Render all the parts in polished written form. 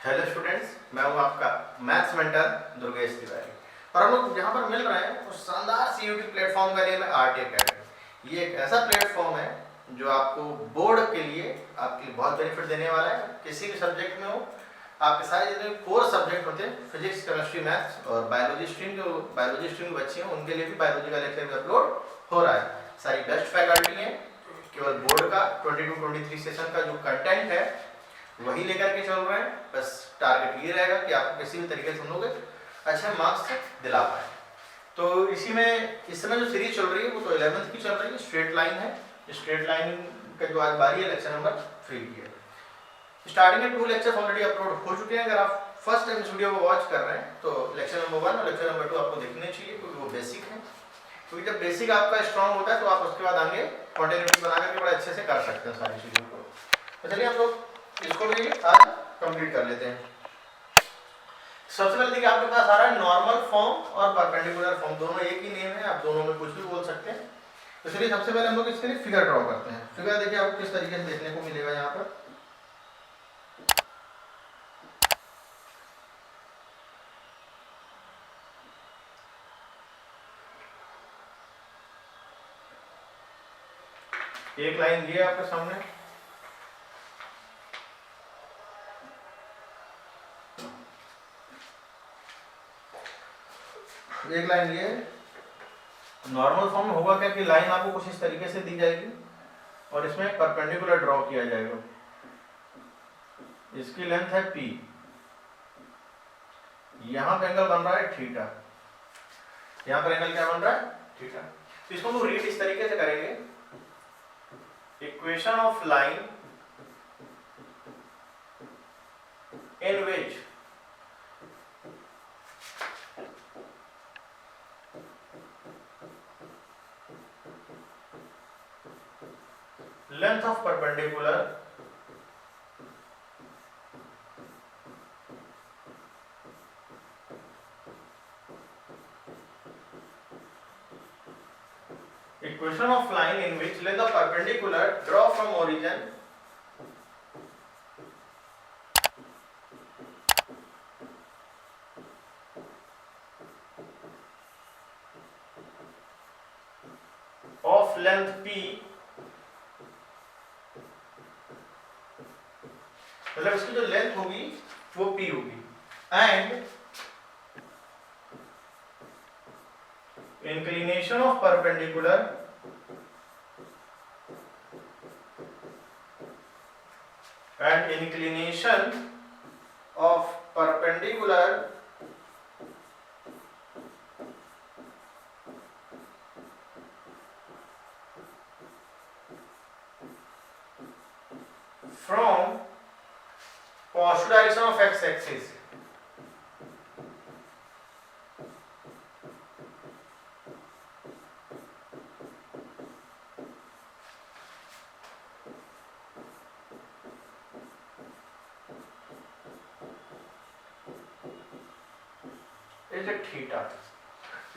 Hello students, मैं हूं आपका मैथ्स मेंटर दुर्गेश तिवारी और हम लोग जहां पर मिल रहे हैं उस शानदार सीयूटी प्लेटफॉर्म का नेम है आरटी अकेडमी। ये एक ऐसा प्लेटफॉर्म है जो आपको बोर्ड के लिए आपके लिए बहुत बेनिफिट देने वाला है। किसी भी सब्जेक्ट में हो, आपके सारे जितने कोर सब्जेक्ट होते हैं फिजिक्स, केमिस्ट्री, मैथ्स और बायोलॉजी स्ट्रीम, जो बायोलॉजी स्ट्रीम के बच्चे हैं उनके लिए भी बायोलॉजी का लेक्चर भी अपलोड हो रहा है। सारी बेस्ट फैकल्टी है। केवल बोर्ड का 22-23 सेशन का जो कंटेंट है वही लेकर के चल रहे हैं। बस टारगेट ये रहेगा कि आपको किसी भी तरीके से हम लोग अच्छे मार्क्स दिला पाए। तो इसी में इस समय जो सीरीज चल रही है वो तो 11th की चल रही है, स्ट्रेट लाइन है। स्ट्रेट लाइन का जो आज बारी है लेक्चर नंबर 3 की है। स्टार्टिंग में 2 लेक्चर ऑलरेडी अपलोड हो चुके हैं। अगर आप फर्स्ट टाइम इस वीडियो को वॉच कर रहे हैं तो लेक्चर नंबर 1 और लेक्चर नंबर 2 आपको देखने चाहिए, क्योंकि वो बेसिक है। क्योंकि जब बेसिक आपका स्ट्रांग होता है तो आप उसके बाद आगे कॉन्टिन्यूटी बना करके बड़ा अच्छे से कर सकते हैं सारी चीज़ों को। तो चलिए हम लोग इसको भी आज कंप्लीट कर लेते हैं। सबसे पहले देखिए, आपके पास आ रहा है नॉर्मल फॉर्म और परपेंडिकुलर फॉर्म, दोनों एक ही नेम है, आप दोनों में कुछ भी बोल सकते हैं। तो चलिए सबसे पहले हम लोग इसके लिए फिगर ड्रॉ करते हैं। फिगर देखिए आपको किस तरीके से देखने को मिलेगा। यहाँ पर एक लाइन ये आपके सामने, एक लाइन ये। नॉर्मल फॉर्म में होगा क्या कि लाइन आपको कुछ इस तरीके से दी जाएगी और इसमें परपेंडिकुलर ड्रॉ किया जाएगा। इसकी लेंथ है p, यहां पे एंगल बन रहा है थीटा, यहां पर एंगल क्या बन रहा है थीटा। तो इसको हम रीड इस तरीके से करेंगे, equation of line in which length of perpendicular equation of line in which length of perpendicular draw from origin of length p, मतलब इसकी जो लेंथ होगी वो p होगी, and inclination of perpendicular and inclination of perpendicular from positive direction of x axis is a theta।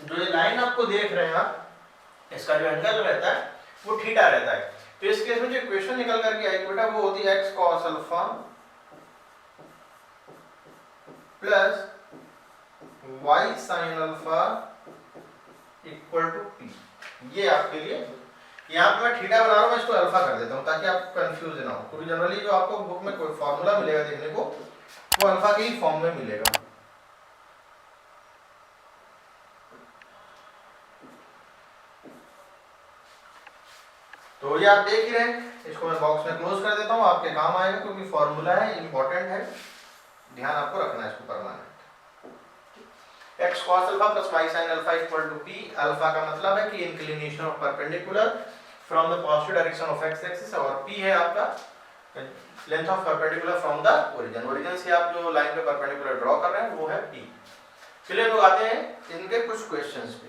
जो ये line आपको देख रहे हैं आप, इसका जो एंगल रहता है वो थीटा रहता है। तो इस केस में जो इक्वेशन निकल करके आई बेटा वो होती है x cos alpha plus y sin alpha equal to p। ये आपके लिए, यहाँ पे मैं थीटा बना रहा हूँ, मैं इसको अल्फा कर देता हूँ ताकि आप कंफ्यूज ना हो, क्योंकि जनरली जो आपको बुक में कोई फॉर्मूला मिलेगा देखने को वो अल्फा के ही फॉर्म में मिलेगा। तो ये आप देख ही रहे हैं, इसको मैं बॉक्स में क्लोज कर देता हूँ, आपके काम आएगा क्योंकि फॉर्मूला है, इंपॉर्टेंट है, ध्यान आपको रखना है इसको permanent. x cos alpha plus y sin alpha equal to p। Alpha का मतलब है कि inclination of perpendicular from the positive direction of x axis, और p है आपका length of perpendicular from the origin. Origin से आप जो लाइन पे परपेंडिकुलर ड्रॉ कर रहे हैं वो है p। चलिए लोग आते हैं इनके कुछ क्वेश्चंस पे।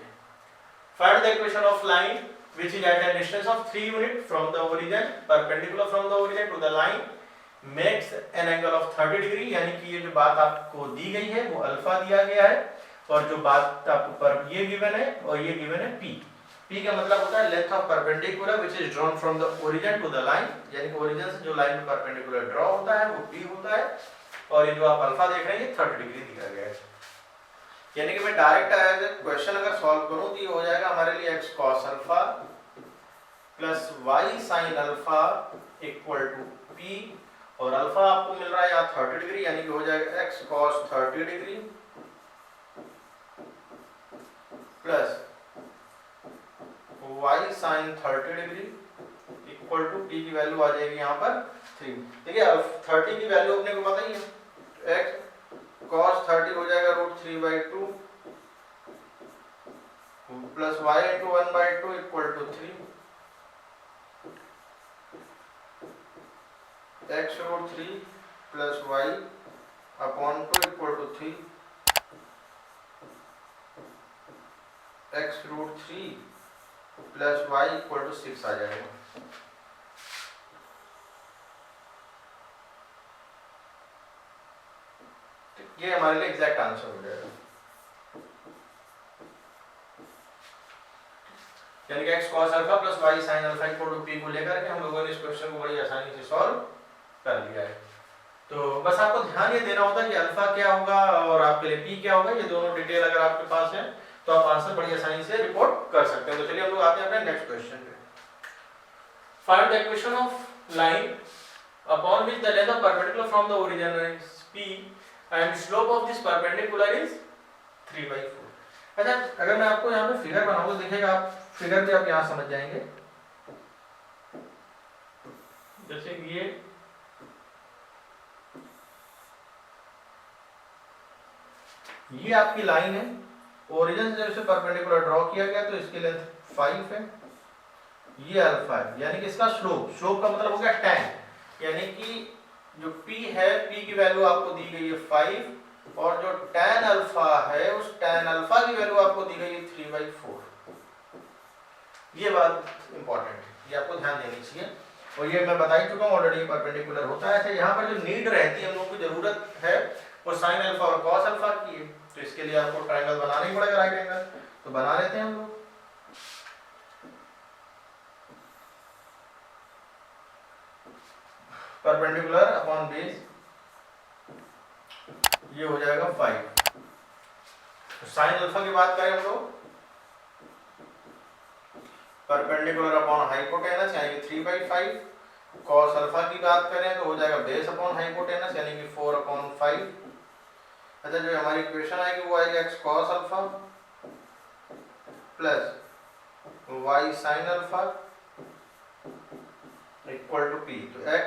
Find the equation of line which is at a distance of 3 units from the origin, perpendicular from the origin to the line, makes an angle of 30 degree। यानी कि ये जो बात आपको दी गई है वो अल्फा दिया गया है, और जो बात आपको पर ये गिवन है और ये गिवन है p। p का मतलब होता है length of perpendicular which is drawn from the origin to the line, यानी कि ओरिजिन से जो लाइन पे परपेंडिकुलर ड्रॉ होता है वो p होता है। और ये जो आप अल्फा देख रहे हैं ये 30 डिग्री दिया गया है। यानी कि मैं डायरेक्ट एज ए क्वेश्चन अगर सॉल्व करूं तो ये हो जाएगा हमारे लिए x cos alpha plus y sin alpha equal to p, और अल्फा आपको मिल रहा है यहाँ 30 डिग्री, यानी कि हो जाएगा x cos 30 degree plus y sin 30 degree equal to p की वैल्यू आ जाएगी यहाँ पर 3। देखिए 30 की वैल्यू अपने को पता ही है, x cos 30 हो जाएगा √3/2 plus y into 1/2 equal to 3, x √3 plus y upon 2 equal to 3, x √3 plus y equal to 6 आ जाएगा। ये हमारे लिए एग्जैक्ट आंसर हो जाएगा। यानी कि x cos alpha plus y sin alpha equal to p को लेकर के हम लोगों ने इस क्वेश्चन को बड़ी आसानी से सॉल्व कर लिया है। तो बस आपको ध्यान ये देना होता है कि अल्फा क्या होगा और आपके लिए p क्या होगा, ये दोनों डिटेल अगर आपके पास है तो आप आंसर बड़ी आसानी से रिपोर्ट कर सकते हैं। तो चलिए हम लोग आते हैं अपने नेक्स्ट क्वेश्चन पे। Find the equation of line upon which the length of perpendicular from the origin is p and slope of this perpendicular is 3/4। अच्छा, अगर मैं आपको यहाँ पे फिगर बनाऊं तो देखिएगा, आप फिगर भी आप यहाँ समझ जाएंगे। जैसे ये आपकी लाइन है, ओरिजिन से जब इसे परपेंडिकुलर ड्रॉ किया गया तो इसकी लेंथ 5 है, ये अल्फा है, यानी कि इसका स्लोप का मतलब हो गया tan, यानी कि जो p है p की वैल्यू आपको दी गई है 5 और जो tan अल्फा है उस tan अल्फा की वैल्यू आपको दी गई है 3/4। ये बात इंपॉर्टेंट है, ये आपको ध्यान देनी चाहिए, और ये मैं बता ही चुका हूँ ऑलरेडी परपेंडिकुलर होता है। यहाँ पर जो नीड रहती है हम लोगों को जरूरत है वो साइन अल्फा और कॉस अल्फा की है, तो इसके लिए आपको ट्रायंगल बनाना ही पड़ेगा, राइट एंगल, तो बना लेते हैं हम लोग। परपेंडिकुलर अपॉन बेस ये हो जाएगा 5। तो साइन अल्फा की बात करें हम लोग, परपेंडिकुलर अपॉन हाइपोटेनस यानी कि 3/5, कॉस अल्फा की बात करें तो हो जाएगा बेस अपॉन हाइपोटेनस यानी कि 4/5। अच्छा, जो हमारी इक्वेशन आएगी वो आएगी x cos alpha plus y sin alpha equal to p। तो x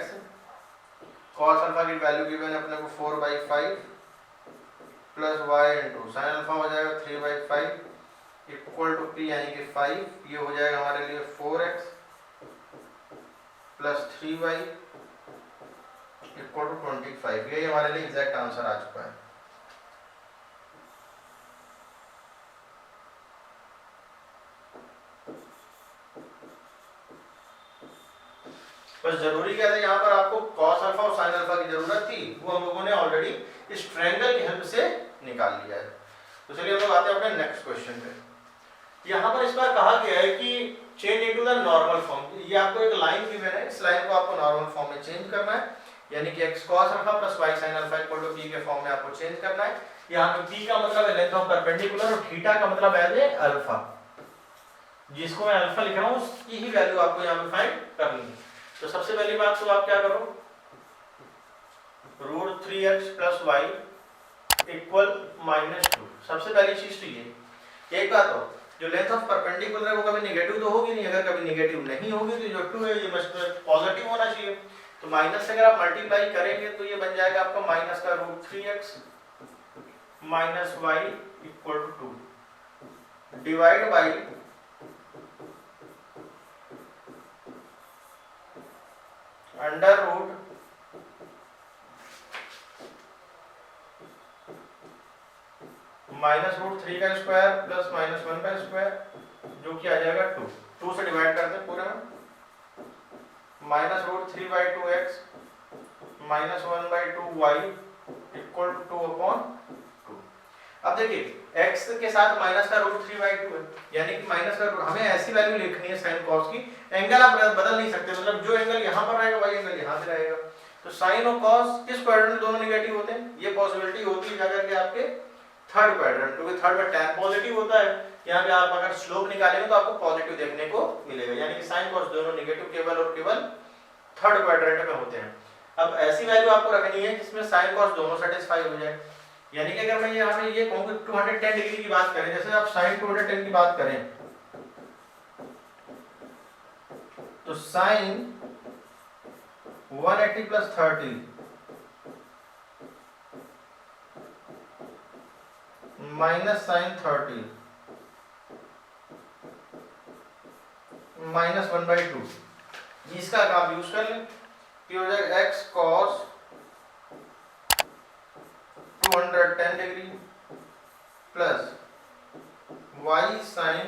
cos अल्फा की वैल्यू गिवन है अपने को 4/5 प्लस y इंटू साइन अल्फा हो जाएगा 3/5 इक्वल टू p यानी कि 5। ये हो जाएगा हमारे लिए 4x plus 3y equal to 25। ये हमारे लिए एग्जैक्ट आंसर आ चुका है। बस जरूरी क्या था, यहाँ पर आपको cos अल्फा और sin अल्फा की जरूरत थी, वो हम लोगों ने ऑलरेडी इस ट्रायंगल की हेल्प से निकाल लिया है। तो चलिए हम लोग आते हैं अपने नेक्स्ट क्वेश्चन पे। यहाँ पर इस बार कहा गया है कि change into the normal form. ये आपको एक लाइन गिवन है, इस लाइन को आपको नॉर्मल फॉर्म में चेंज करना है, यानी कि x cos alpha plus y sin alpha equal to p के फॉर्म में आपको चेंज करना है। यहाँ पे p का मतलब है लेंथ ऑफ परपेंडिकुलर और थीटा का मतलब है अल्फा, जिसको मैं अल्फा लिख रहा हूँ उसकी ही वैल्यू आपको यहाँ पे फाइंड करनी है। तो सबसे पहली बात तो आप क्या करो, √3x प्लस y इक्वल -2। सबसे पहली चीज तो ये, एक बात और, जो लेंथ ऑफ परपेंडिकुलर है वो कभी नेगेटिव तो होगी नहीं, अगर कभी नेगेटिव नहीं होगी तो जो 2 है ये मस्ट पॉजिटिव होना चाहिए। तो माइनस से अगर आप मल्टीप्लाई करेंगे तो ये बन जाएगा आपका माइनस का √3x minus y equal to 2 divide by under root -√3 का स्क्वायर प्लस -1 का स्क्वायर, जो कि आ जाएगा 2 से डिवाइड करते हैं पूरे में, -√3/2x -1/2y इक्वल टू 2/2। अब देखिए x के साथ माइनस का √3/2 है, यानी कि माइनस का हमें ऐसी वैल्यू लिखनी है साइन कॉस की, एंगल आप बदल नहीं सकते, मतलब जो एंगल यहाँ पर रहेगा वही एंगल यहाँ पे रहेगा। तो साइन और कॉस किस क्वाड्रेंट में दोनों नेगेटिव होते हैं? ये पॉसिबिलिटी होती है जाकर के आपके थर्ड क्वाड्रेंट, क्योंकि थर्ड में tan पॉजिटिव होता है। यहाँ पे आप अगर स्लोप निकालेंगे तो आपको पॉजिटिव देखने को मिलेगा, यानी कि साइन कॉस दोनों नेगेटिव केवल और केवल थर्ड क्वाड्रेंट में होते हैं। अब ऐसी वैल्यू आपको रखनी है जिसमें साइन कॉस दोनों सेटिस्फाई हो जाए, यानी कि अगर मैं यहाँ पे ये कहूँ कि 210 डिग्री की बात करें, जैसे आप साइन 210 की बात करें तो sine 180 plus 30 minus sine 30 minus 1/2, इसका आप यूज कर लें कि हो जाएगा एक्स कॉस 210 डिग्री प्लस वाई साइन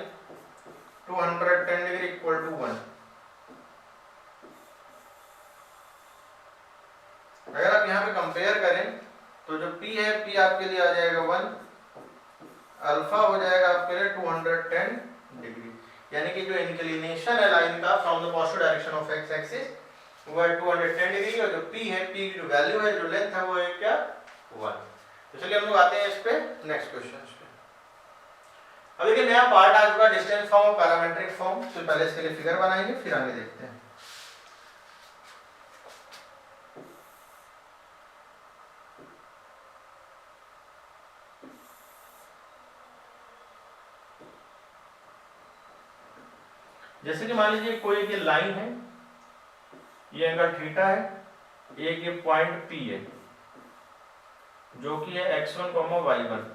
210 डिग्री इक्वल टू 1। अगर आप यहाँ पे कंपेयर करें तो जो P है P आपके लिए आ जाएगा 1, अल्फा हो जाएगा आपके लिए 210 डिग्री, यानी कि जो इंक्लिनेशन है लाइन का from the positive direction of x axis वो है 210 डिग्री, और जो P है P की जो वैल्यू है जो लेंथ है वो है क्या 1। तो चलिए हम लोग आते हैं इस पे नेक्स्ट क्वेश्चन पे। अब देखिए नया पार्ट आ चुका डिस्टेंस फॉर्म और पैरामीट्रिक फॉर्म, तो पहले इसके लिए फिगर बनाएंगे फिर आगे देखते हैं। जैसे कि मान लीजिए कोई ये लाइन है, ये एंगल थीटा है, एक ये पॉइंट P है जो कि है x1, y1।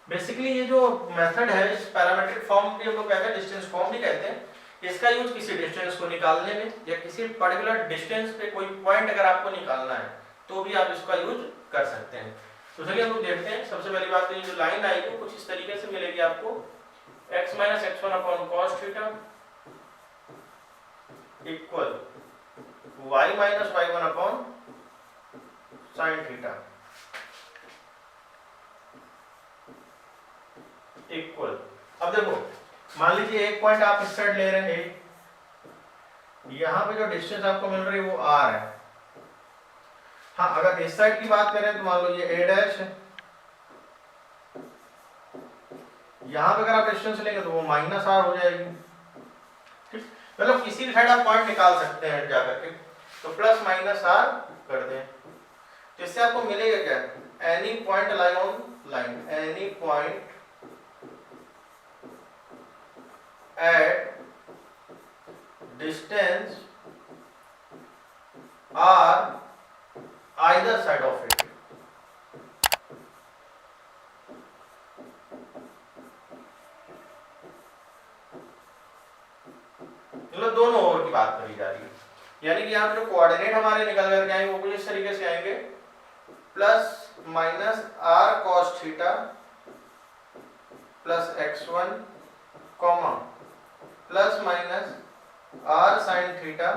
बेसिकली ये जो मेथड है इस पैरामीट्रिक फॉर्म भी हम लोग कहते हैं, डिस्टेंस फॉर्म भी कहते हैं। इसका यूज किसी डिस्टेंस को निकालने में या किसी पर्टिकुलर डिस्टेंस पे कोई पॉइंट अगर आपको निकालना है तो भी आप इसका यूज कर सकते हैं। तो चलिए हम लोग देखते हैं। सबसे पहली बात तो ये जो लाइन आएगी कुछ इस तरीके से मिलेगी आपको, x minus x1 upon cos theta equal y minus y1 upon sine theta equal. अब देखो मान लीजिए एक पॉइंट आप इस साइड ले रहे हैं, यहां पे जो डिस्टेंस आपको मिल रही है वो r है। हाँ अगर इस साइड की बात करें तो मान लो ये a डैश है, यहां पे अगर आप डिस्टेंस लेंगे तो वो माइनस r हो जाएगी। ठीक, मतलब किसी भी साइड आप पॉइंट निकाल सकते हैं जाकर के, तो प्लस माइनस r कर दें तो इससे आपको मिलेगा क्या, any point lie on line, any point at distance r either side of it। मतलब दोनों ओर की बात करी जा रही है, यानी कि यहाँ जो कोऑर्डिनेट हमारे निकल करके आएंगे वो कुछ इस तरीके से आएंगे, plus minus r cos theta plus x1 comma plus minus r sin theta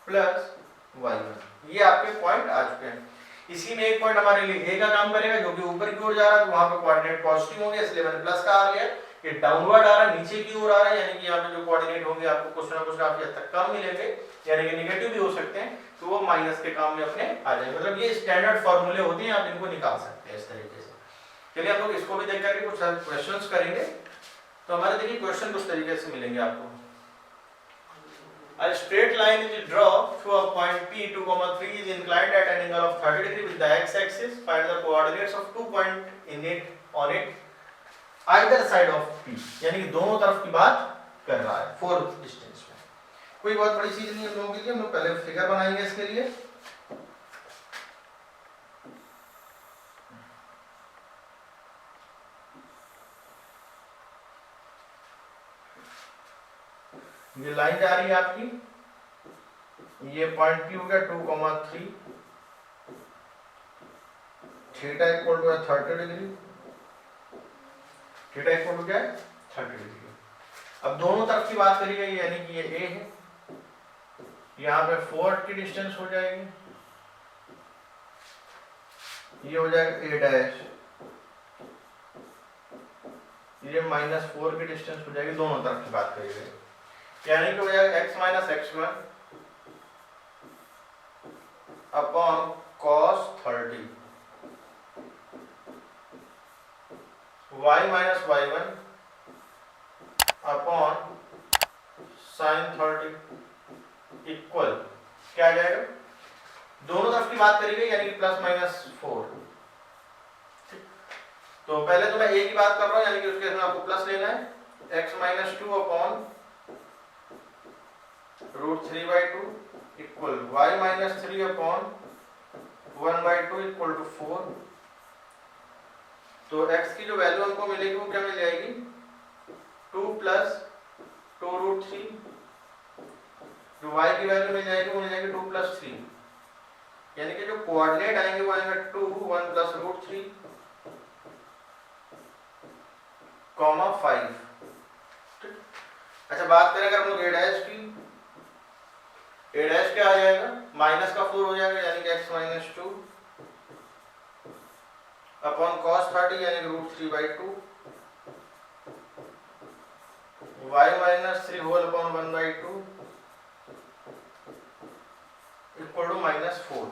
plus y1। ये आपके पॉइंट आ चुके हैं। इसी में एक पॉइंट हमारे लिए a का काम करेगा जो कि ऊपर की ओर जा रहा है, तो वहां पे कोऑर्डिनेट पॉजिटिव होंगे इसलिए मैंने प्लस का आ लिया। ये डाउनवर्ड आ रहा है, नीचे की ओर आ रहा है, यानी कि यहाँ पे जो कोऑर्डिनेट होंगे आपको कुछ ना कुछ काफी हद तक कम मिलेंगे, यानी कि नेगेटिव भी हो सकते हैं, तो वो माइनस के काम में अपने आ जाएंगे। मतलब ये स्टैंडर्ड फॉर्मूले होते हैं, आप इनको निकाल सकते हैं इस तरीके से। चलिए हम लोग इसको भी देख करके कुछ क्वेश्चंस करेंगे। तो हमारे देखिए क्वेश्चन कुछ तरीके से मिलेंगे आपको। A straight line is drawn through a point P 2, 3 is inclined at an angle of 30 degree with the x-axis. Find the coordinates of 2 points in it on it either side of P। यानी कि दोनों तरफ की बात कर रहा है 4 distance में। कोई बहुत बड़ी चीज नहीं हम लोगों के लिए, हम लोग पहले फिगर बनाएंगे इसके लिए। ये लाइन जा रही है आपकी, ये पॉइंट P हो गया 2, 3, theta equal to 30 degree, theta equal to क्या है 30 डिग्री। अब दोनों तरफ की बात करी गई, यानी कि ये A है, यहाँ पे 4 की डिस्टेंस हो जाएगी, ये हो जाएगा A डैश, ये -4 की डिस्टेंस हो जाएगी। दोनों तरफ की बात करी गई, यानी कि हो जाएगा x minus x1 upon cos 30 y minus y1 upon sin 30 equal क्या आ जाएगा, दोनों तरफ की बात करेंगे यानी कि प्लस माइनस 4। तो पहले तो मैं a की बात कर रहा हूं यानी कि उसके में आपको प्लस लेना है, x minus 2 upon √3/2 equal y minus 3 upon 1/2 equal to 4। तो x की जो वैल्यू हमको मिलेगी वो क्या मिल जाएगी, 2 प्लस 2√3। जो y की वैल्यू मिल जाएगी वो मिल जाएगी 2 प्लस 3, यानी कि जो कोऑर्डिनेट आएंगे वो आएगा 2 1 प्लस √3 कॉमा 5। अच्छा बात करें अगर हम लोग a' की, a' क्या आ जाएगा, माइनस का 4 हो जाएगा यानी कि x माइनस 2 अपॉन cos 30 यानी कि √3/2 y minus 3 whole upon 1/2 equal to minus 4।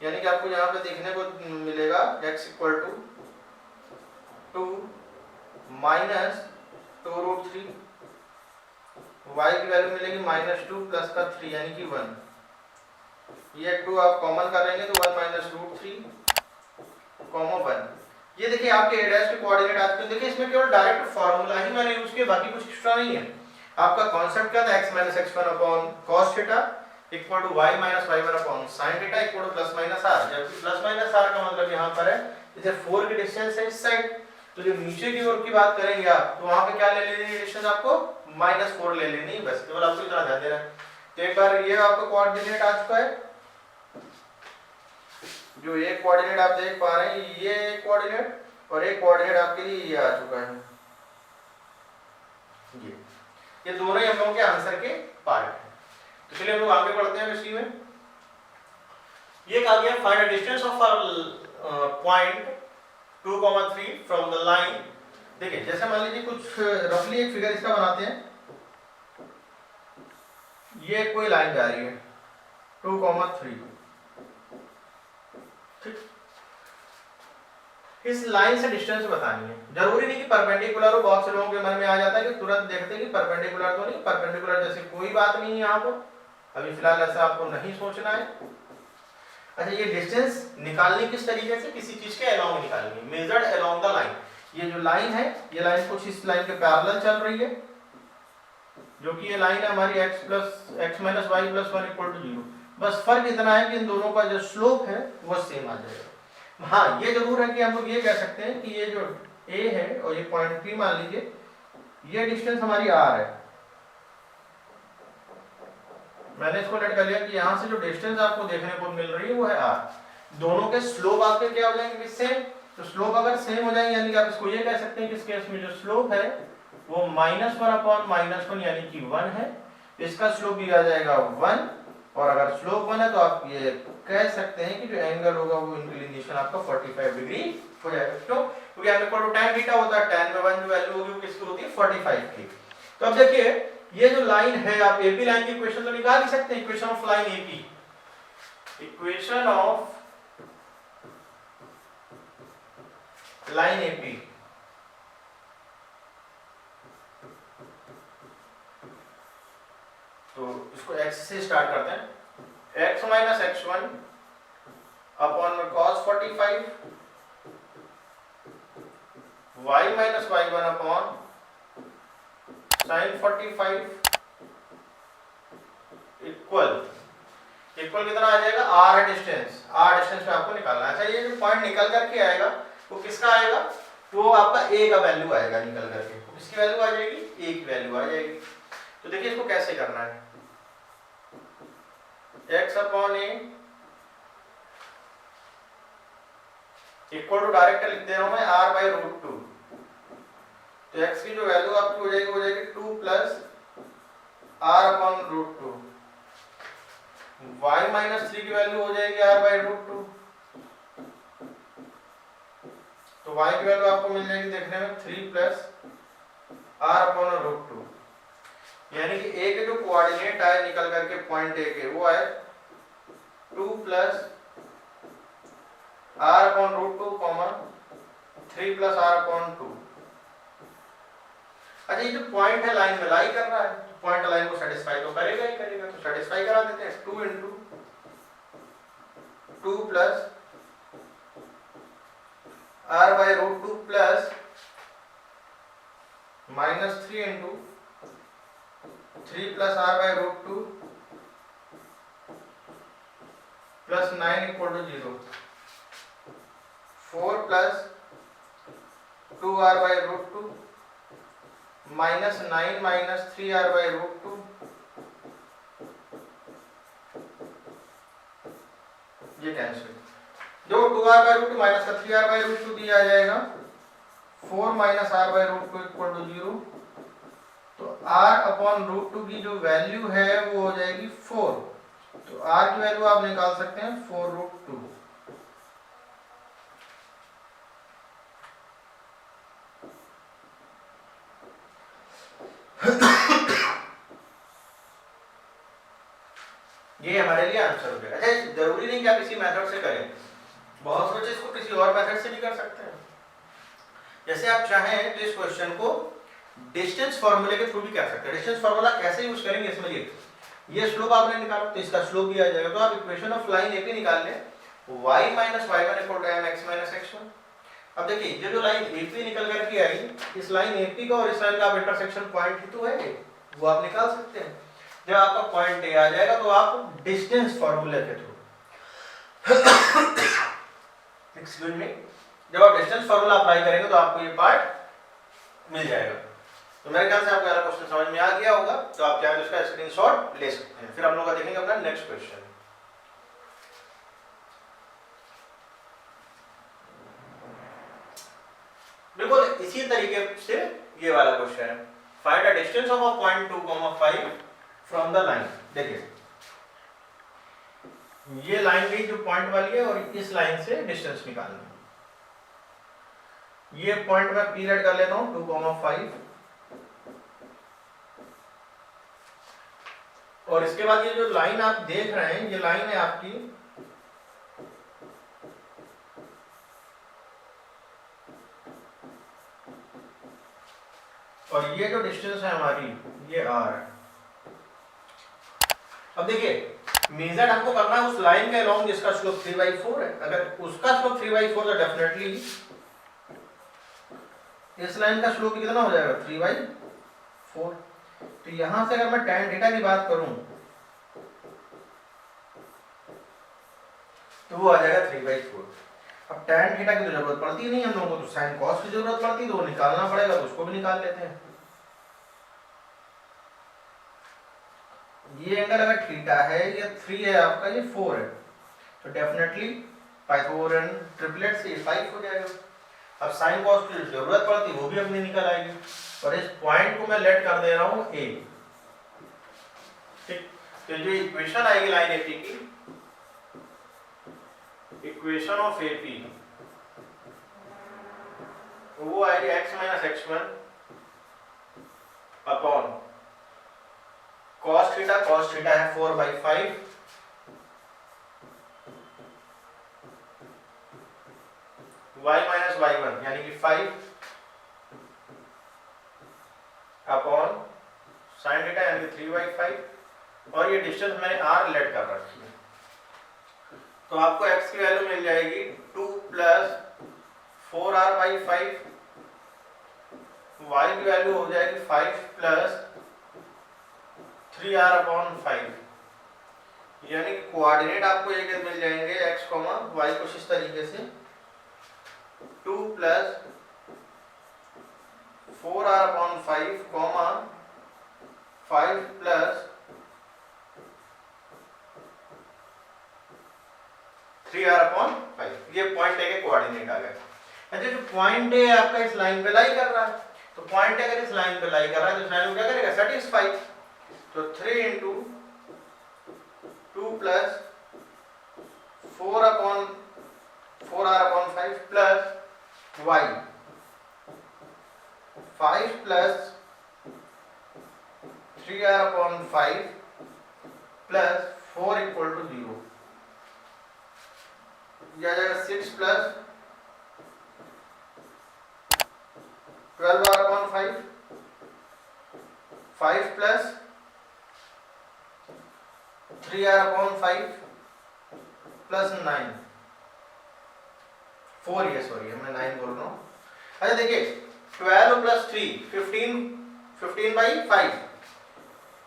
यानी कि आपको यहाँ पे देखने को मिलेगा x equal to 2 minus 2√3, y की वैल्यू मिलेगी माइनस 2 प्लस का 3 यानी कि 1। ये 2 आप कॉमन कर लेंगे तो 1 माइनस √3 कॉमा 1। ये देखिए आपके a' के कोऑर्डिनेट आते हैं। देखिए इसमें केवल डायरेक्ट फार्मूला ही मैंने यूज किया, बाकी कुछ एक्स्ट्रा नहीं है। आपका कॉन्सेप्ट क्या था, x minus x1 upon cos theta equal to y minus y1 upon sin theta equal to plus minus r। जबकि प्लस माइनस r का मतलब यहाँ पर है जैसे 4 की डिस्टेंस है इस साइड, तो जो नीचे की ओर की बात करेंगे आप तो वहां पे क्या ले लेनी है डिस्टेंस, आपको -4 ले लेनी है, बस केवल आपको इतना ध्यान देना है। तो एक बार ये आपका कोऑर्डिनेट आ चुका है, जो एक कोऑर्डिनेट आप देख पा रहे हैं ये एक कोऑर्डिनेट और एक कोऑर्डिनेट आपके लिए ये आ चुका है। ये दोनों ही हम लोगों के आंसर के पार्ट हैं। तो चलिए हम लोग आगे बढ़ते हैं इसी में। ये कहा गया find the distance of point 2,3 from the line. देखिए जैसे मान लीजिए कुछ रफली एक फिगर इसका बनाते हैं, ये कोई लाइन जा रही है 2,3, इस लाइन से डिस्टेंस बतानी है। जरूरी नहीं कि परपेंडिकुलर हो, बहुत से लोगों के मन में आ जाता है कि तुरंत देखते हैं कि परपेंडिकुलर तो नहीं, परपेंडिकुलर जैसे कोई बात नहीं है यहाँ पर, अभी फिलहाल ऐसा आपको नहीं सोचना है। अच्छा ये डिस्टेंस निकालनी किस तरीके से, किसी चीज के अलोंग निकालनी है, मेजर्ड अलोंग द लाइन। ये जो लाइन है ये लाइन कुछ इस लाइन के पैरेलल चल रही है, जो कि ये लाइन है हमारी x minus y plus 1 equal to 0। बस फर्क इतना है कि इन दोनों का जो स्लोप है वो सेम आ जाएगा। हाँ ये जरूर है कि हम लोग ये कह सकते हैं कि ये जो a है और ये पॉइंट P मान लीजिए, ये डिस्टेंस हमारी r है। मैंने इसको लेट कर लिया कि यहाँ से जो डिस्टेंस आपको देखने को मिल रही है वो है r। दोनों के स्लोप आपके क्या हो जाएंगे, सेम। तो स्लोप अगर सेम हो जाएंगे यानी कि आप इसको ये कह सकते हैं कि इस केस में जो स्लोप है वो -1 अपॉन -1 यानी कि 1 है। इसका स्लोप भी आ जाएगा 1, और अगर स्लोप 1 है तो आप ये कह सकते हैं कि जो एंगल होगा वो इंक्लिनेशन आपका 45 डिग्री हो जाएगा। क्यों, क्योंकि angle equal to tan theta होता है, tan में 1 जो वैल्यू होगी वो किसकी होती है 45 की। तो अब देखिए ये जो लाइन है, आप एपी लाइन की इक्वेशन तो निकाल ही सकते हैं, equation of line AP, equation of line AP. तो इसको x से स्टार्ट करते हैं, x माइनस x1 अपॉन में cos 45, y minus y1 upon sin 45 equal कितना आ जाएगा, r है डिस्टेंस, r डिस्टेंस पे आपको निकालना है। अच्छा ये जो पॉइंट निकल करके आएगा वो किसका आएगा, वो आपका a का वैल्यू आएगा निकल करके, किसकी वैल्यू आ जाएगी, a की वैल्यू आ जाएगी। तो देखिए इसको कैसे करना है, x upon a equal to direct लिख दे रहा हूं मैं r/√2। तो x की जो वैल्यू आपकी हो जाएगी 2 प्लस r/√2, y माइनस 3 की वैल्यू हो जाएगी r/√2। तो y की वैल्यू आपको मिल जाएगी देखने में 3 प्लस r/√2, यानी कि a के जो कोऑर्डिनेट आए निकल करके पॉइंट a के वो आए 2 plus r upon root 2 comma 3 plus r upon 2। अच्छा ये जो पॉइंट है लाइन में लाई कर रहा है, पॉइंट लाइन को सेटिस्फाई तो करेगा ही करेगा, तो सेटिस्फाई करा देते हैं। 2 into 2 plus r by root 2 plus minus 3 into 3 plus r by root 2 plus 9 equal to 0। 4 plus 2r by root 2 minus 9 minus 3r by root 2, ये कैंसिल। जो 2r बाई रूट 2 माइनस का 3r बाई रूट 2 दिया जाएगा, 4 minus r by root 2 equal to 0। तो r upon root 2 की जो value है वो हो जाएगी 4। तो r की वैल्यू आप निकाल सकते हैं 4 रूट 2। ये हमारे लिए आंसर हो जाएगा। अच्छा जरूरी नहीं कि आप इसी मेथड से करें, बहुत बच्चे इसको किसी और मेथड से भी कर सकते हैं। जैसे आप चाहें तो इस क्वेश्चन को डिस्टेंस फार्मूले के थ्रू भी कर सकते हैं। डिस्टेंस फार्मूला कैसे यूज करेंगे, इसमें ये स्लोप आपने निकाला तो इसका स्लोप भी आ जाएगा। तो आप इक्वेशन ऑफ लाइन एपी निकाल लें, y minus y1 equal to mx minus x1। अब देखिए ये जो लाइन एपी निकल करके आई, इस लाइन एपी का और इस लाइन का आप इंटरसेक्शन पॉइंट ही तो है, वो आप निकाल सकते हैं। जब आपका पॉइंट ए आ जाएगा तो आप डिस्टेंस फार्मूले के थ्रू एक्सक्यूज मी, जब आप डिस्टेंस फार्मूला अप्लाई करेंगे तो आपको ये पार्ट मिल जाएगा। तो मेरे ख्याल से आपको वाला क्वेश्चन समझ में आ गया होगा। तो आप चाहे उसका स्क्रीनशॉट ले सकते हैं। फिर हम लोग देखेंगे अपना नेक्स्ट क्वेश्चन। बिल्कुल इसी तरीके से ये वाला क्वेश्चन है, find the distance of a point 2,5 from the line. देखिए ये लाइन गई जो पॉइंट वाली है और इस लाइन से डिस्टेंस निकालना है। ये पॉइंट मैं पीरियड कर लेता हूं 2,5 और इसके बाद ये जो लाइन आप देख रहे हैं ये लाइन है आपकी और ये जो डिस्टेंस है हमारी ये r है। अब देखिए मेजर हमको करना है उस लाइन के अलोंग जिसका स्लोप 3/4 है। अगर उसका स्लोप 3/4 तो डेफिनेटली इस लाइन का स्लोप कितना हो जाएगा 3/4। तो यहां से अगर मैं tan थीटा की बात करूं तो वो आ जाएगा 3/4। अब tan थीटा की तो जरूरत पड़ती नहीं हम लोगों को, तो sin cos की जरूरत पड़ती तो वो निकालना पड़ेगा, तो उसको भी निकाल लेते हैं। ये एंगल अगर थीटा है ये 3 है आपका, ये 4 है, तो डेफिनेटली पाइथागोरियन ट्रिपलेट से 5 हो जाएगा। अब sin cos की जरूरत पड़ती वो भी अपनी निकल आएगी। और इस पॉइंट को मैं लेट कर दे रहा हूं a। ठीक, तो जो इक्वेशन आएगी लाइन एपी की, इक्वेशन ऑफ एपी वो आएगी x minus x1 upon cos theta है 4/5 y माइनस y1 यानी कि 5 अपॉन sin थीटा यानी कि 3/5 और ये डिस्टेंस मैंने r लेट कर रखी है। तो आपको x की वैल्यू मिल जाएगी 2 प्लस 4r/5, y की वैल्यू हो जाएगी 5 प्लस 3r/5, यानी कि कोऑर्डिनेट आपको एक मिल जाएंगे x, y कुछ इस तरीके से 2 प्लस 4r/5, 5 प्लस 3r/5। ये पॉइंट ए के कोऑर्डिनेट आ गए। अच्छा जो पॉइंट ए आपका इस लाइन पे लाई कर रहा है, तो पॉइंट ए अगर इस लाइन पे लाई कर रहा है तो इस लाइन को क्या करेगा सेटिस्फाई। तो 3 into 2 plus 4r/5 plus y 5 plus 3r/5 plus 4 equal to 0। ये आ जाएगा 6 plus 12r/5, 5 plus 3r/5 plus 9, 4 ये सॉरी मैं 9 बोल रहा हूँ। अच्छा देखिए 12 प्लस 3 15/5,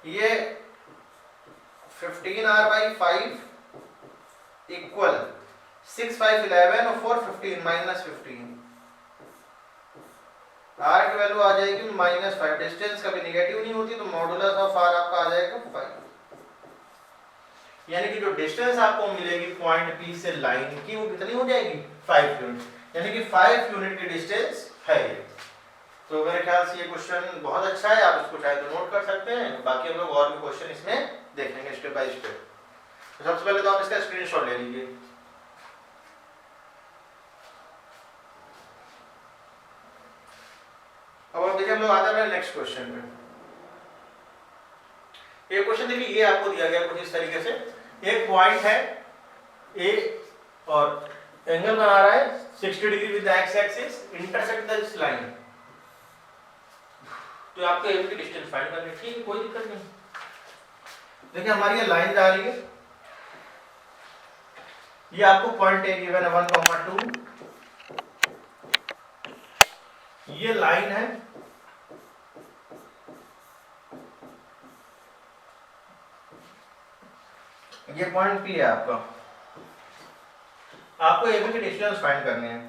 ये 15r/5 इक्वल 6 5 11 और 4 15 -15, r की वैल्यू आ जाएगी -5। डिस्टेंस कभी नेगेटिव नहीं होती तो मॉडुलस ऑफ r आपका आ जाएगा 5, यानी कि जो डिस्टेंस आपको मिलेगी पॉइंट P से लाइन की वो कितनी हो जाएगी 5 यूनिट, यानी कि 5 यूनिट की डिस्टेंस है ये। तो मेरे ख्याल से ये क्वेश्चन बहुत अच्छा है, आप इसको चाहे तो नोट कर सकते हैं, बाकी हम लोग और भी क्वेश्चन इसमें देखेंगे स्टेप बाय स्टेप। तो सबसे पहले तो आप इसका स्क्रीनशॉट ले लीजिए। अब आप देखिए हम लोग आते हैं नेक्स्ट क्वेश्चन पे। ये क्वेश्चन देखिए ये आपको दिया गया कुछ इस तरीके से, एक पॉइंट है ए और एंगल बना रहा है 60 degree with the x axis, intersect this line, तो आपको ए की डिस्टेंस फाइंड करनी है। ठीक है, कोई दिक्कत नहीं। देखिए हमारी ये लाइन जा रही है, ये आपको पॉइंट ए गिवन है 1,2, ये लाइन है, ये पॉइंट पी है आपका, आपको एपी की डिस्टेंस फाइंड करनी है।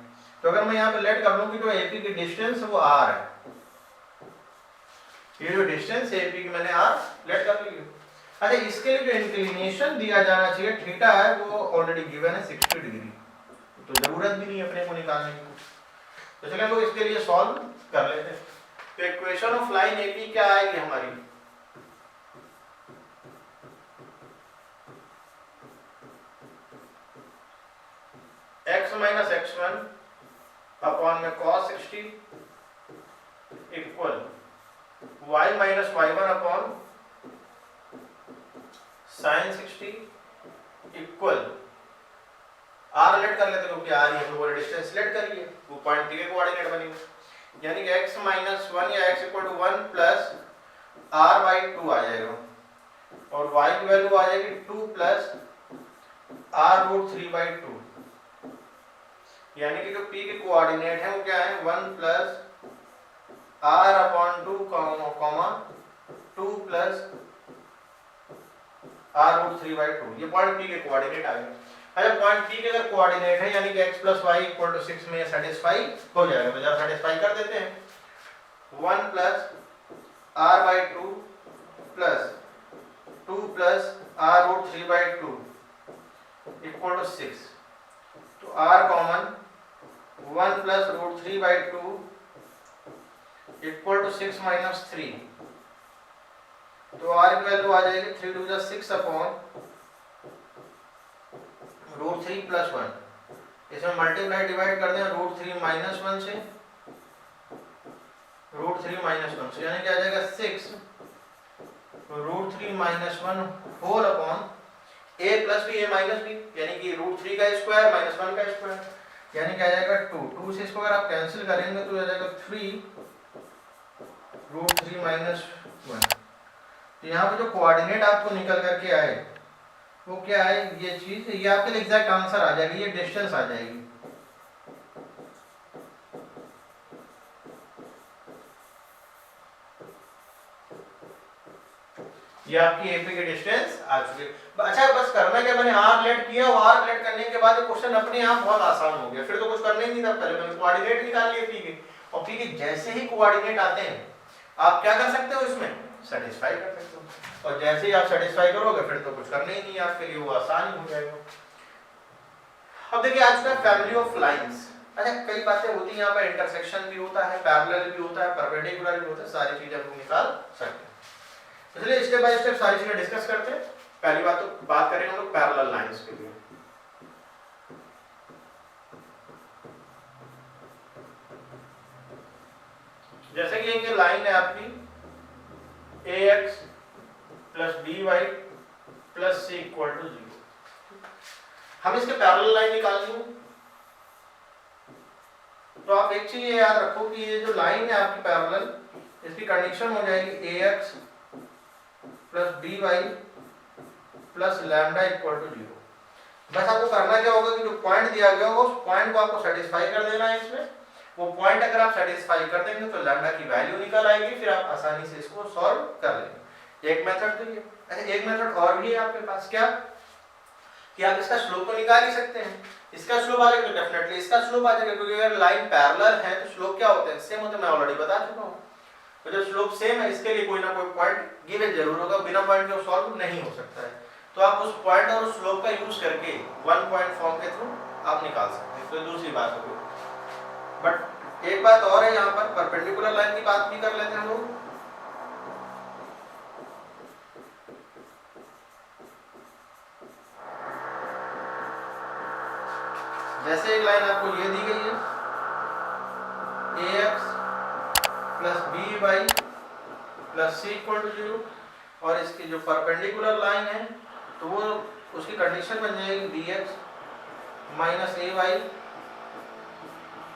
तो अगर मैं यहाँ पे लेट कर लूँ कि जो एपी की डिस्टेंस है वो आर है, ये जो डिस्टेंस है एपी की मैंने आर लेट कर ली। अच्छा इसके लिए जो इंक्लिनेशन दिया जाना चाहिए थीटा है वो ऑलरेडी गिवन है 60 डिग्री, तो जरूरत भी नहीं अपने को निकालने की। तो चलिए लोग इसके लिए सॉल्व कर लेते हैं। तो इक्वेशन ऑफ लाइन एपी क्या आएगी हमारी, x माइनस x1 अपॉन में cos 60 equal y minus y1 upon sin 60 equal r let कर लेते हैं क्योंकि r ही हम लोगों ने डिस्टेंस लेट करी है, वो पॉइंट p के कोऑर्डिनेट बनेंगे, यानी कि x माइनस 1 या x equal to 1 plus r/2 आ जाएगा और y की वैल्यू आ जाएगी 2 प्लस r√3/2, यानी कि जो p के कोऑर्डिनेट है वो क्या है 1 plus r/2 comma 2 plus r√3/2, ये पॉइंट p के कोऑर्डिनेट आ गए। अच्छा पॉइंट p के अगर कोऑर्डिनेट है यानी कि x + y = 6 में सेटिस्फाई हो जाएगा, तो जरा सेटिस्फाई कर देते हैं। 1 plus r/2 plus 2 plus r√3/2 equal to 6, तो r common 1 plus √3/2 equal to 6 minus 3, तो r की वैल्यू आ जाएगी 3 2 6 अपॉन √3 प्लस 1, इसमें मल्टीप्लाई डिवाइड कर दें √3 माइनस 1 से, √3 माइनस 1 से, यानी कि आ जाएगा 6 √3 minus 1 whole upon a plus b a minus b, यानी कि √3 का स्क्वायर माइनस 1 का स्क्वायर, यानी कि आ जाएगा 2 से इसको अगर आप कैंसिल करेंगे तो आ जाएगा 3 √3 माइनस 1। तो यहाँ पे जो कोऑर्डिनेट आपको निकल करके आए वो क्या है, ये चीज, ये आपके लिए एग्जैक्ट आंसर आ जाएगी, ये डिस्टेंस आ जाएगी। ये आपकी एपी की डिस्टेंस आ चुकी है। अच्छा बस करना क्या, मैंने आर लेट किया और आर लेट करने के बाद क्वेश्चन अपने आप बहुत आसान हो गया, फिर तो कुछ करना ही नहीं था, पहले मैंने कोऑर्डिनेट निकाल लिए पी के, और पी के जैसे ही कोऑर्डिनेट आते हैं आप क्या कर सकते हो, इसमें सेटिस्फाई कर सकते हो, और जैसे ही आप सेटिस्फाई करोगे फिर तो कुछ करना ही नहीं है आपके लिए, वो आसान ही हो जाएगा। अब देखिए आज का फैमिली ऑफ लाइंस। अच्छा कई बातें होती हैं यहाँ पर, इंटरसेक्शन भी होता है, पैरेलल भी होता है, परपेंडिकुलर भी होता है, सारी चीजें हम निकाल सकते हैं। इसलिए स्टेप बाय स्टेप सारी चीजें डिस्कस करते हैं। पहली बात तो बात करेंगे हम लोग पैरेलल लाइंस के लिए। जैसे कि एक लाइन है आपकी ax + by + c = 0। हम इसके पैरेलल लाइन निकालेंगे। तो आप एक चीज ये याद रखो कि ये जो लाइन है आपकी पैरेलल, इसकी कंडीशन हो जाएगी ax plus by plus lambda equal to 0। बस आपको करना क्या होगा कि जो पॉइंट दिया गया होगा उस पॉइंट को आपको सेटिस्फाई कर देना है इसमें। वो पॉइंट अगर आप सेटिस्फाई कर देंगे तो लैम्डा की वैल्यू निकल आएगी, फिर आप आसानी से इसको सॉल्व कर लेंगे। एक मेथड तो ये। अच्छा, एक मेथड और भी है आपके पास, क्या कि आप इसका स्लोप तो निकाल ही सकते हैं। इसका स्लोप आ जाएगा तो डेफिनेटली इसका स्लोप आ जाएगा, क्योंकि अगर लाइन पैरेलल है तो स्लोप क्या होते हैं, सेम होते हैं। मैं ऑलरेडी बता चुका हूँ। तो जब स्लोप सेम है इसके लिए कोई ना कोई पॉइंट गिवन जरूर होगा, बिना पॉइंट के सॉल्व नहीं हो सकता है। तो आप उस पॉइंट और उस स्लोप का यूज करके वन पॉइंट फॉर्म के थ्रू आप निकाल सकते हैं। तो दूसरी बात हो गई। बट एक बात और है, यहाँ पर परपेंडिकुलर लाइन की बात भी कर लेते हैं हम लोग। जैसे एक लाइन आपको ये दी गई है ax plus by plus c equal to 0, और इसकी जो परपेंडिकुलर लाइन है तो वो उसकी कंडीशन बन जाएगी bx minus ay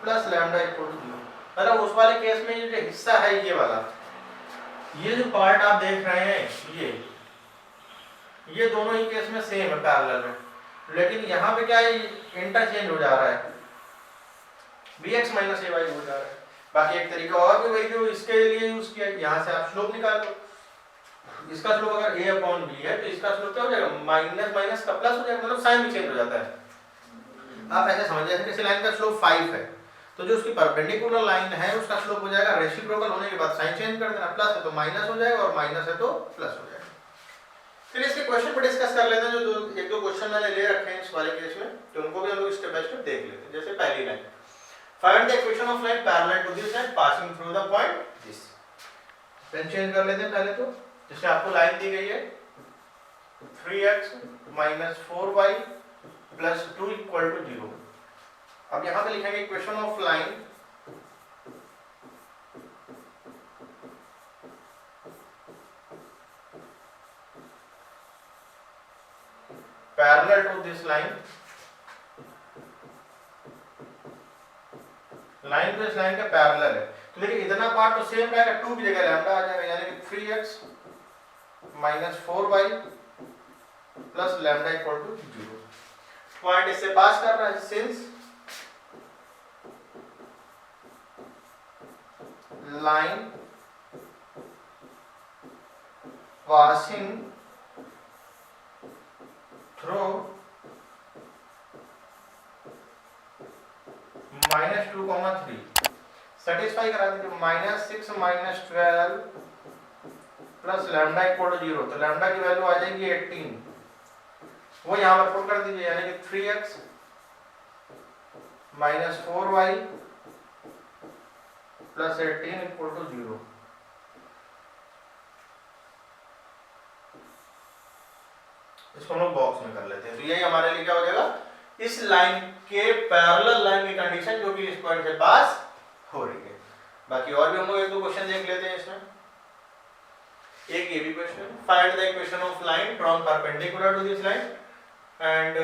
plus lambda equal to 0। मतलब उस वाले केस में ये जो हिस्सा है ये वाला, ये जो पार्ट आप देख रहे हैं ये दोनों ही केस में सेम है पैरेलल में, लेकिन यहाँ पे क्या है, इंटरचेंज हो जा रहा है, bx माइनस ay हो जा रहा है। बाकी एक तरीका और भी वही जो इसके लिए यूज किया, यहाँ से आप स्लोप निकाल लो। इसका स्लोप अगर a अपॉन b है तो इसका स्लोप क्या हो जाएगा, माइनस माइनस का प्लस हो जाएगा, मतलब साइन भी चेंज हो जाता है। आप ऐसे समझ जैसे किसी लाइन का स्लोप 5 है तो जो उसकी परपेंडिकुलर लाइन है उसका स्लोप हो जाएगा रेसिप्रोकल होने के बाद साइन चेंज कर देना, प्लस है तो माइनस हो जाएगा और माइनस है तो प्लस हो जाएगा। फिर इसके क्वेश्चन पर डिस्कस कर लेते हैं। जो एक दो क्वेश्चन मैंने ले रखे हैं इस वाले केस में, तो उनको भी हम लोग स्टेप बाय स्टेप देख लेते हैं। जैसे पहली line, find the equation of line parallel to this line passing through the point this. Pen change कर लेते हैं पहले तो। जैसे आपको लाइन दी गई है 3x minus 4y plus 2 equal to 0। अब यहाँ पे लिखेंगे equation of line parallel to this line, line तो इस लाइन का पैरेलल है। तो देखिए इतना पार्ट तो सेम रहेगा, 2 की जगह लैम्डा आ जाएगा, यानी कि 3x minus 4y plus lambda equal to 0। Point इससे पास कर रहा है, since line passing through -2, 3 satisfy करा दीजिए। -6 minus 12 plus lambda equal to 0, तो लैम्डा की वैल्यू आ जाएगी 18। वो यहाँ पर पुट कर दीजिए, यानी कि 3x minus 4y plus 18 equal to 0। इसको हम लोग बॉक्स में कर लेते हैं। तो यही हमारे लिए क्या हो जाएगा, इस लाइन के पैरेलल लाइन की कंडीशन जो कि इस पॉइंट से पास हो रही है। बाकी और भी हम लोग एक दो क्वेश्चन देख लेते हैं इसमें। एक ये भी question, find the equation of line drawn perpendicular to this line and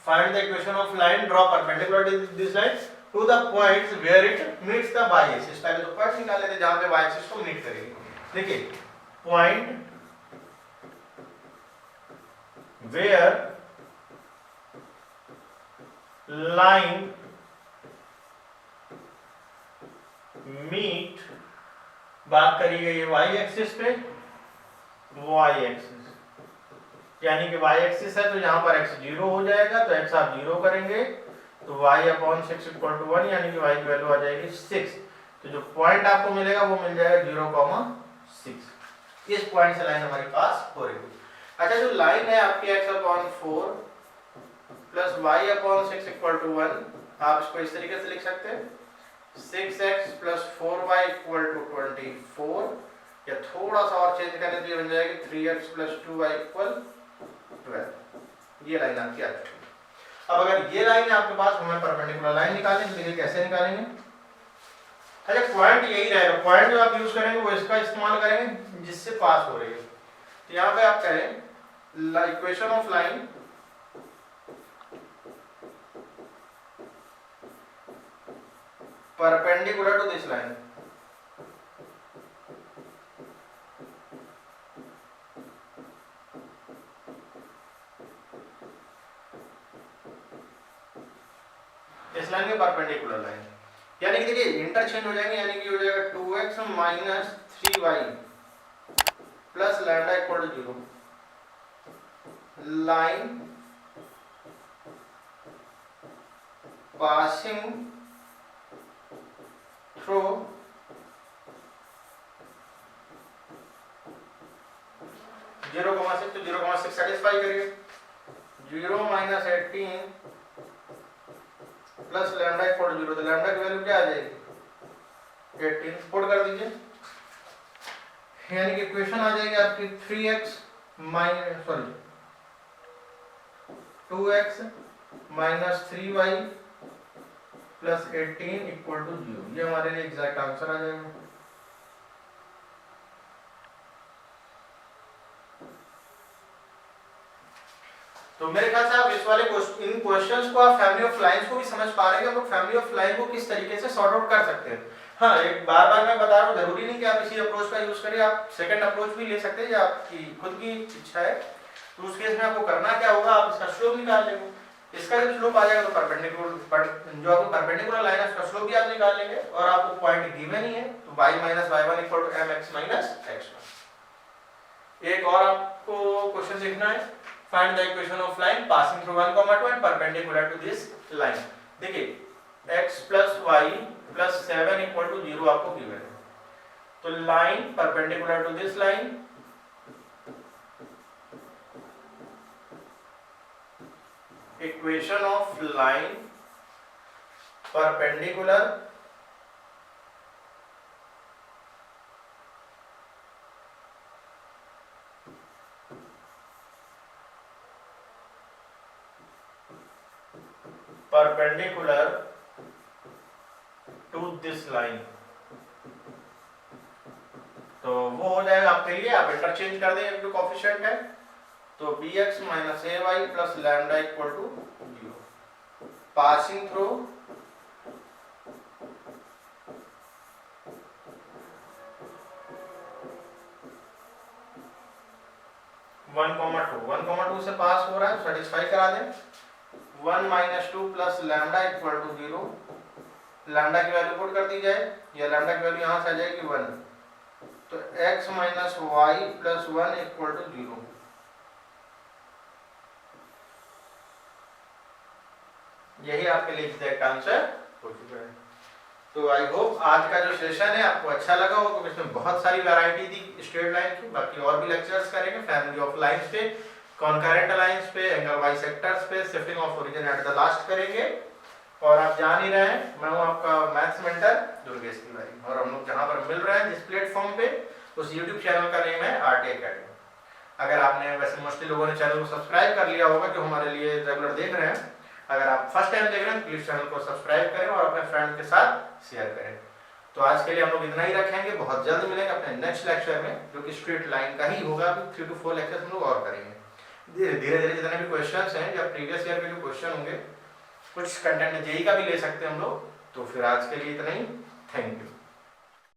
find the equation of line draw perpendicular to this line to the points where it meets the y axis। पहले तो point निकाल लेते हैं जहां पे y axis को meet करेगी। देखिए पॉइंट where line meet, बात करी गई है y axis पे, y axis यानी कि y axis है तो यहां पर x 0 हो जाएगा, तो x आप 0 करेंगे तो y अपॉन 6 इक्वल टू 1, यानी कि y की वैल्यू आ जाएगी 6। तो जो पॉइंट आपको मिलेगा वो मिल जाएगा 0,6। इस पॉइंट से लाइन हमारे पास हो रही है। अच्छा, जो लाइन है आपकी x upon 4 plus y upon 6 equal to 1, आप इसको इस तरीके से लिख सकते हैं 6x plus 4y equal to 24, या थोड़ा सा और चेंज करने से बन जाएगी 3x प्लस 2y इक्वल 12। ये लाइन आपकी आ जाएगी। अब अगर ये लाइन है आपके पास, हमें परपेंडिकुलर लाइन निकालें, तो देखिए कैसे निकालेंगे। अच्छा, पॉइंट यही रहेगा, पॉइंट जो आप यूज करेंगे वो इसका इस्तेमाल करेंगे जिससे पास हो रही है। तो यहाँ पे आप कहें equation of line perpendicular to this line. इस लाइन के परपेंडिकुलर लाइन, यानी कि देखिए इंटरचेंज हो जाएंगे, यानी कि हो जाएगा 2x minus 3y plus lambda equal to 0। Line passing through 0,6 तो 0,6 सेटिस्फाई करिए। 0 minus 18 plus lambda equal to 0, तो लैम्डा की वैल्यू क्या आ जाएगी 18, पुट कर दीजिए, यानी कि इक्वेशन आ जाएगी आपकी 2x minus 3y plus 18 equal to 0। ये हमारे लिए एग्जैक्ट आंसर आ जाएगा। तो मेरे ख्याल से आप इस वाले इन क्वेश्चंस को आप फैमिली ऑफ लाइंस को भी समझ पा रहे हैं, हम लोग फैमिली ऑफ लाइन को किस तरीके से सॉर्ट आउट कर सकते हैं। हाँ, एक बार बार मैं बता रहा हूँ, जरूरी नहीं कि आप इसी अप्रोच का यूज करिए, आप सेकंड अप्रोच भी ले सकते हैं, या आपकी खुद की इच्छा है। तो उस केस में आपको करना क्या होगा, आप इसका स्लोप निकाल लेंगे। इसका जब स्लोप आ जाएगा तो परपेंडिकुलर जो आपको परपेंडिकुलर लाइन है उसका स्लोप भी आप निकाल लेंगे, और आपको पॉइंट गिवन ही है तो y minus y1 equal to mx minus x1। एक और आपको क्वेश्चन देखना है, find the equation of line passing through 1,2 and perpendicular to this line. देखिए x plus y plus 7 equal to 0 आपको गिवन है, तो line perpendicular to this line equation of line perpendicular to this line, तो वो हो जाएगा आपके लिए, आप इंटरचेंज कर देंगे जो कोफिशिएंट है, तो bx minus ay plus lambda equal to 0 passing through 1,2 से पास हो रहा है, सेटिस्फाई करा दें। 1 minus 2 plus lambda equal to 0, lambda की वैल्यू पुट कर दी जाए, या लैम्डा की वैल्यू यहाँ से आ जाएगी 1, तो x minus y plus 1 equal to 0। यही आपके लिए एग्जैक्ट आंसर हो चुका है। तो आई होप आज का जो सेशन है आपको अच्छा लगा होगा, क्योंकि इसमें बहुत सारी वैरायटी थी स्ट्रेट लाइन की। बाकी और भी लेक्चर्स करेंगे फैमिली ऑफ लाइंस पे, कॉन्करेंट लाइंस पे, एंगल बाइसेक्टर्स पे, shifting of origin at the last करेंगे। और आप जान ही रहे हैं मैं हूं आपका मैथ्स मेंटर दुर्गेश तिवारी, और हम लोग जहां पर मिल रहे हैं जिस प्लेटफॉर्म पे, उस यूट्यूब चैनल का नेम है आरटी एकेडमी। अगर आपने, वैसे मोस्टली लोगों ने चैनल को सब्सक्राइब कर लिया होगा जो हमारे लिए रेगुलर देख रहे हैं, अगर आप फर्स्ट टाइम देख रहे हैं प्लीज चैनल को सब्सक्राइब करें और अपने फ्रेंड के साथ शेयर करें। तो आज के लिए हम लोग इतना ही रखेंगे, बहुत जल्द मिलेंगे अपने नेक्स्ट लेक्चर में, जो कि स्ट्रेट लाइन का ही होगा। 3 to 4 लेक्चर्स हम लोग और करेंगे। धीरे धीरे जितने भी क्वेश्चंस हैं या प्रीवियस ईयर के जो क्वेश्चन होंगे, कुछ कंटेंट जेईई का भी ले सकते हैं हम लोग। तो फिर आज के लिए इतना ही, थैंक यू।